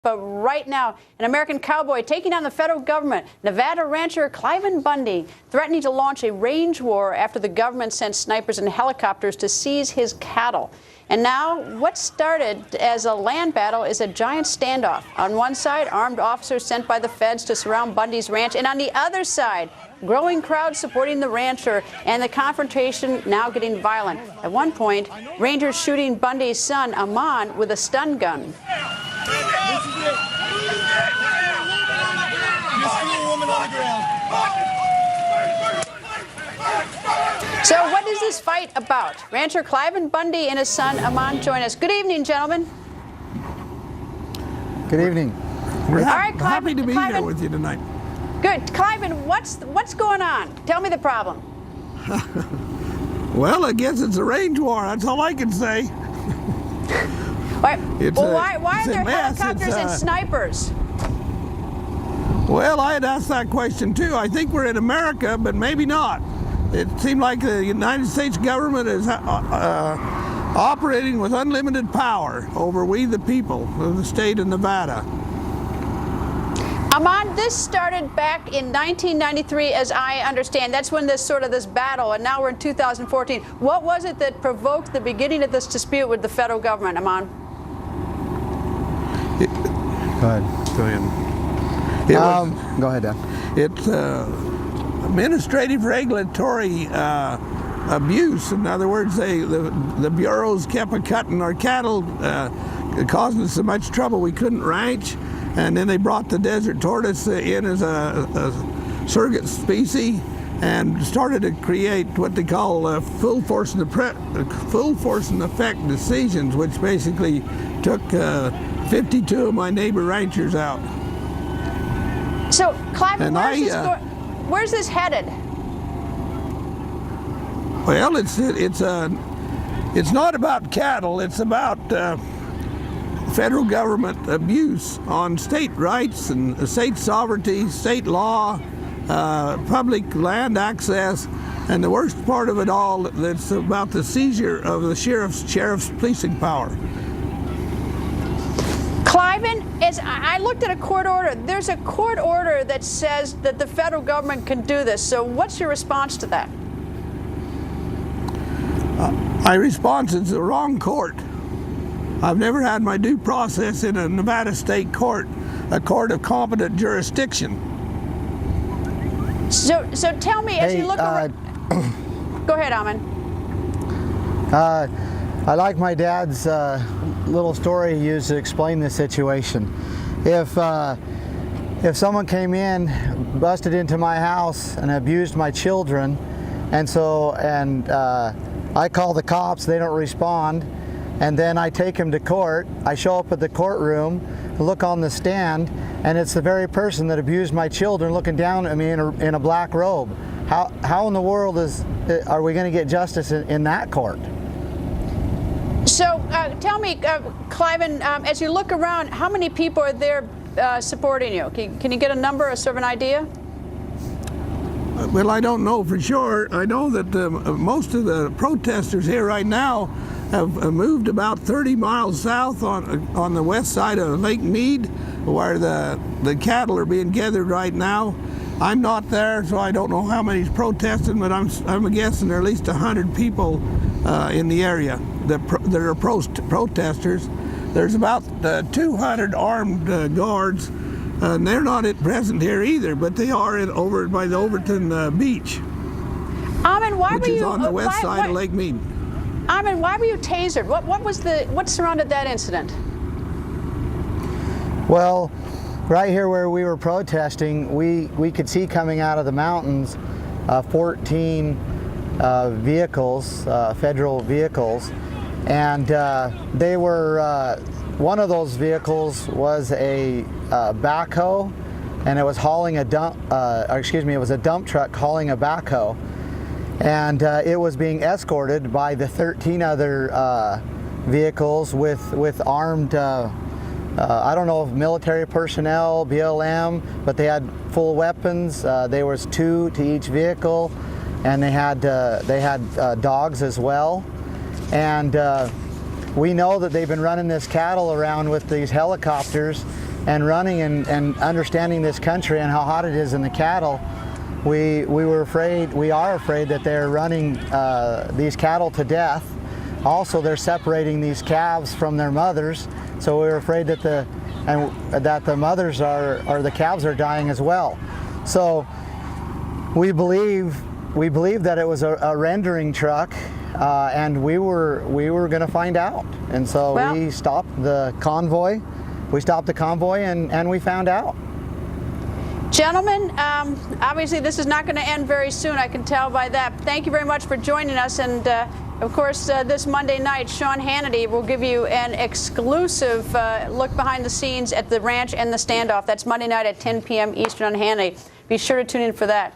But right now, an American cowboy taking on the federal government, Nevada rancher Cliven Bundy, threatening to launch a range war after the government sent snipers and helicopters to seize his cattle. And now, what started as a land battle is a giant standoff. On one side, armed officers sent by the feds to surround Bundy's ranch, and on the other side, growing crowds supporting the rancher, and the confrontation now getting violent. At one point, rangers shooting Bundy's son, Amon, with a stun gun. So what is this fight about? Rancher Cliven Bundy and his son Amon join us. Good evening, gentlemen. Good evening. We're Cliven, happy to be Cliven, here with you tonight. Good. Cliven, what's going on? Tell me the problem. Well, I guess it's a range war. That's all I can say. Why are there helicopters and snipers? Well, I had asked that question too. I think we're in America, but maybe not. It seemed like the United States government is operating with unlimited power over we the people of the state of Nevada. Amon, this started back in 1993, as I understand. That's when this battle, and now we're in 2014. What was it that provoked the beginning of this dispute with the federal government, Amon? Go ahead. Go ahead, Dan. It's administrative regulatory abuse. In other words, the bureaus kept cutting our cattle, causing us so much trouble we couldn't ranch. And then they brought the desert tortoise in as a surrogate species and started to create what they call full force and effect decisions, which basically took 52 of my neighbor ranchers out. So, Cliven, where's this headed? Well, it's not about cattle. It's about federal government abuse on state rights and state sovereignty, state law, public land access, and the worst part of it all, that's about the seizure of the sheriff's policing power. Cliven, as I looked at a court order, there's a court order that says that the federal government can do this. So what's your response to that? My response is the wrong court. I've never had my due process in a Nevada state court, a court of competent jurisdiction. So tell me, as you look around. Go ahead, Amon. I like my dad's little story he used to explain the situation. If someone came in, busted into my house and abused my children, and I call the cops, they don't respond, and then I take him to court, I show up at the courtroom, look on the stand, and it's the very person that abused my children looking down at me in a black robe. How in the world are we going to get justice in that court? So tell me, Cliven, as you look around, how many people are there supporting you? Can you get a number or sort of an idea? Well, I don't know for sure. I know that most of the protesters here right now have moved about 30 miles south on the west side of Lake Mead, where the cattle are being gathered right now. I'm not there, so I don't know how many's protesting, but I'm guessing there are at least 100 people in the area that are protesters. There's about 200 armed guards, and they're not at present here either, but they are over by the Overton Beach, Amon, which is on the west side of Lake Mead. Amon, why were you tasered? What surrounded that incident? Well, right here where we were protesting, we could see coming out of the mountains 14 vehicles, federal vehicles, and they were, one of those vehicles was a backhoe, and it was hauling it was a dump truck hauling a backhoe. And it was being escorted by the 13 other vehicles with armed, I don't know if military personnel, BLM, but they had full weapons. There was 2 to each vehicle, and they had dogs as well. And we know that they've been running this cattle around with these helicopters and running and understanding this country and how hot it is in the cattle, we are afraid that they're running these cattle to death. Also, they're separating these calves from their mothers, so we're afraid that the mothers or the calves are dying as well. So we believe that it was a rendering truck, and we were going to find out. And so we stopped the convoy. We stopped the convoy and we found out. Gentlemen, obviously this is not going to end very soon, I can tell by that. Thank you very much for joining us. And of course, this Monday night, Sean Hannity will give you an exclusive look behind the scenes at the ranch and the standoff. That's Monday night at 10 p.m. Eastern on Hannity. Be sure to tune in for that.